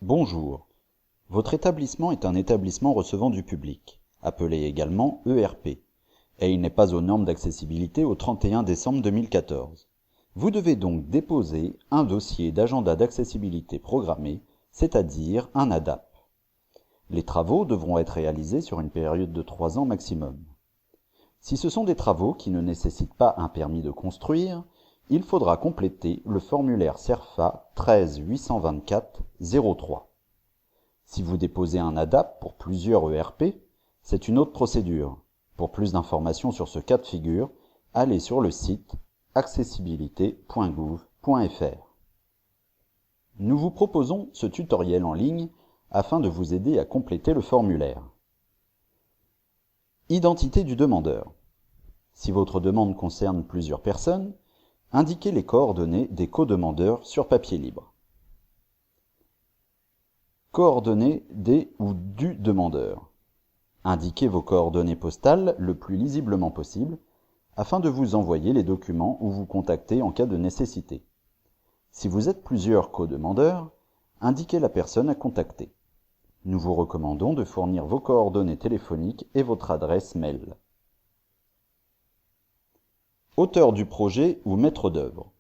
Bonjour. Votre établissement est un établissement recevant du public, appelé également ERP, et il n'est pas aux normes d'accessibilité au 31 décembre 2014. Vous devez donc déposer un dossier d'agenda d'accessibilité programmé, c'est-à-dire un ADAP. Les travaux devront être réalisés sur une période de 3 ans maximum. Si ce sont des travaux qui ne nécessitent pas un permis de construire, il faudra compléter le formulaire CERFA 13 824 03. Si vous déposez un ADAP pour plusieurs ERP, c'est une autre procédure. Pour plus d'informations sur ce cas de figure, allez sur le site accessibilité.gouv.fr. Nous vous proposons ce tutoriel en ligne afin de vous aider à compléter le formulaire. Identité du demandeur. Si votre demande concerne plusieurs personnes, indiquez les coordonnées des co-demandeurs sur papier libre. Coordonnées des ou du demandeur. Indiquez vos coordonnées postales le plus lisiblement possible afin de vous envoyer les documents ou vous contacter en cas de nécessité. Si vous êtes plusieurs co-demandeurs, indiquez la personne à contacter. Nous vous recommandons de fournir vos coordonnées téléphoniques et votre adresse mail. Auteur du projet ou maître d'œuvre.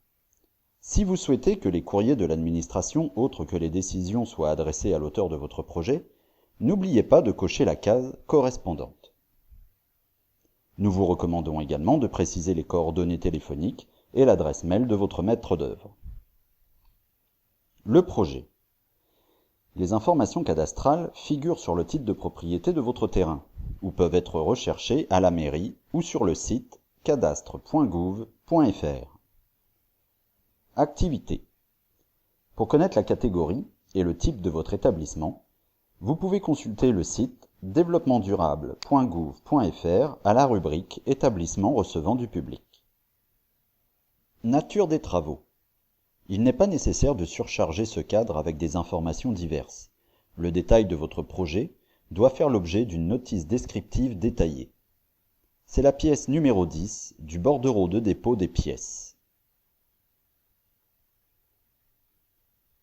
Si vous souhaitez que les courriers de l'administration autres que les décisions soient adressés à l'auteur de votre projet, n'oubliez pas de cocher la case correspondante. Nous vous recommandons également de préciser les coordonnées téléphoniques et l'adresse mail de votre maître d'œuvre. Le projet. Les informations cadastrales figurent sur le titre de propriété de votre terrain, ou peuvent être recherchées à la mairie ou sur le site cadastre.gouv.fr. Activité. Pour connaître la catégorie et le type de votre établissement, vous pouvez consulter le site développementdurable.gouv.fr à la rubrique Établissement recevant du public. Nature des travaux. Il n'est pas nécessaire de surcharger ce cadre avec des informations diverses. Le détail de votre projet doit faire l'objet d'une notice descriptive détaillée. C'est la pièce numéro 10 du bordereau de dépôt des pièces.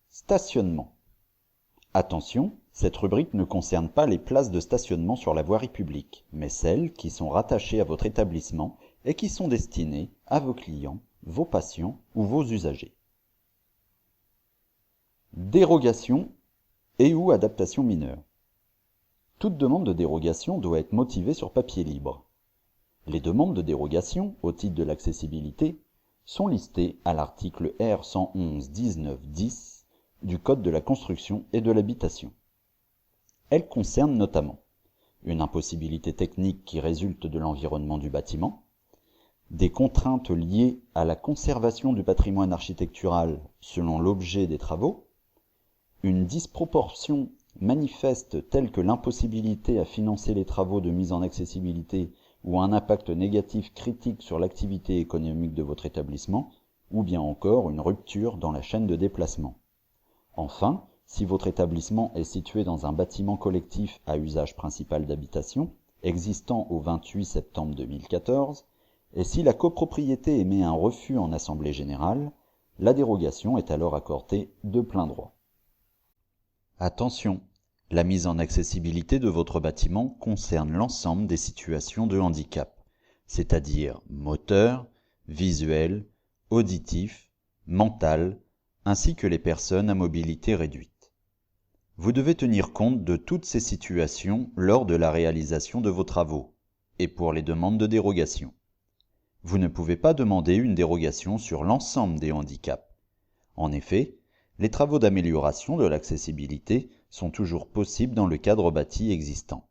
Stationnement. Attention, cette rubrique ne concerne pas les places de stationnement sur la voirie publique, mais celles qui sont rattachées à votre établissement et qui sont destinées à vos clients, vos patients ou vos usagers. Dérogation et ou adaptation mineure. Toute demande de dérogation doit être motivée sur papier libre. Les demandes de dérogation au titre de l'accessibilité sont listées à l'article R 111-19-10 du Code de la construction et de l'habitation. Elles concernent notamment une impossibilité technique qui résulte de l'environnement du bâtiment, des contraintes liées à la conservation du patrimoine architectural selon l'objet des travaux, une disproportion manifeste telle que l'impossibilité à financer les travaux de mise en accessibilité ou un impact négatif critique sur l'activité économique de votre établissement, ou bien encore une rupture dans la chaîne de déplacement. Enfin, si votre établissement est situé dans un bâtiment collectif à usage principal d'habitation, existant au 28 septembre 2014, et si la copropriété émet un refus en assemblée générale, la dérogation est alors accordée de plein droit. Attention, la mise en accessibilité de votre bâtiment concerne l'ensemble des situations de handicap, c'est-à-dire moteur, visuel, auditif, mental, ainsi que les personnes à mobilité réduite. Vous devez tenir compte de toutes ces situations lors de la réalisation de vos travaux, et pour les demandes de dérogation. Vous ne pouvez pas demander une dérogation sur l'ensemble des handicaps. En effet, les travaux d'amélioration de l'accessibilité sont toujours possibles dans le cadre bâti existant.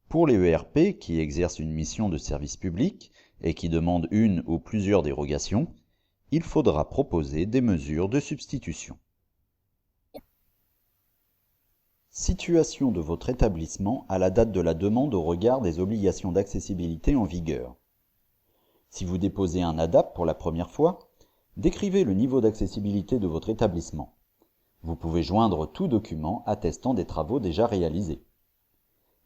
Pour les ERP qui exercent une mission de service public et qui demandent une ou plusieurs dérogations, il faudra proposer des mesures de substitution. Situation de votre établissement à la date de la demande au regard des obligations d'accessibilité en vigueur. Si vous déposez un ADAP pour la première fois, décrivez le niveau d'accessibilité de votre établissement. Vous pouvez joindre tout document attestant des travaux déjà réalisés.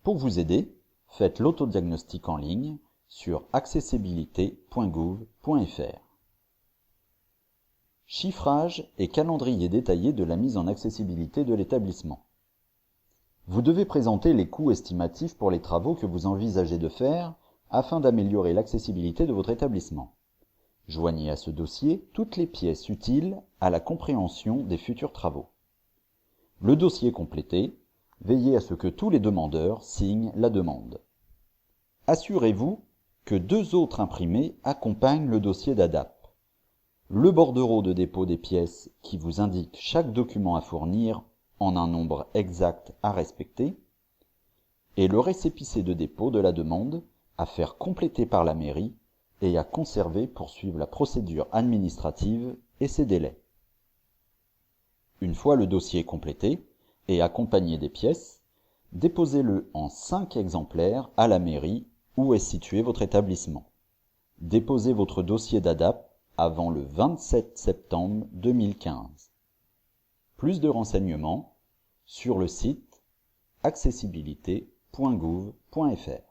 Pour vous aider, faites l'autodiagnostic en ligne sur accessibilité.gouv.fr. Chiffrage et calendrier détaillé de la mise en accessibilité de l'établissement. Vous devez présenter les coûts estimatifs pour les travaux que vous envisagez de faire afin d'améliorer l'accessibilité de votre établissement. Joignez à ce dossier toutes les pièces utiles à la compréhension des futurs travaux. Le dossier complété, veillez à ce que tous les demandeurs signent la demande. Assurez-vous que 2 autres imprimés accompagnent le dossier d'ADAP. Le bordereau de dépôt des pièces qui vous indique chaque document à fournir en un nombre exact à respecter, et le récépissé de dépôt de la demande à faire compléter par la mairie et à conserver pour suivre la procédure administrative et ses délais. Une fois le dossier complété et accompagné des pièces, déposez-le en 5 exemplaires à la mairie où est situé votre établissement. Déposez votre dossier d'ADAP avant le 27 septembre 2015. Plus de renseignements sur le site accessibilité.gouv.fr.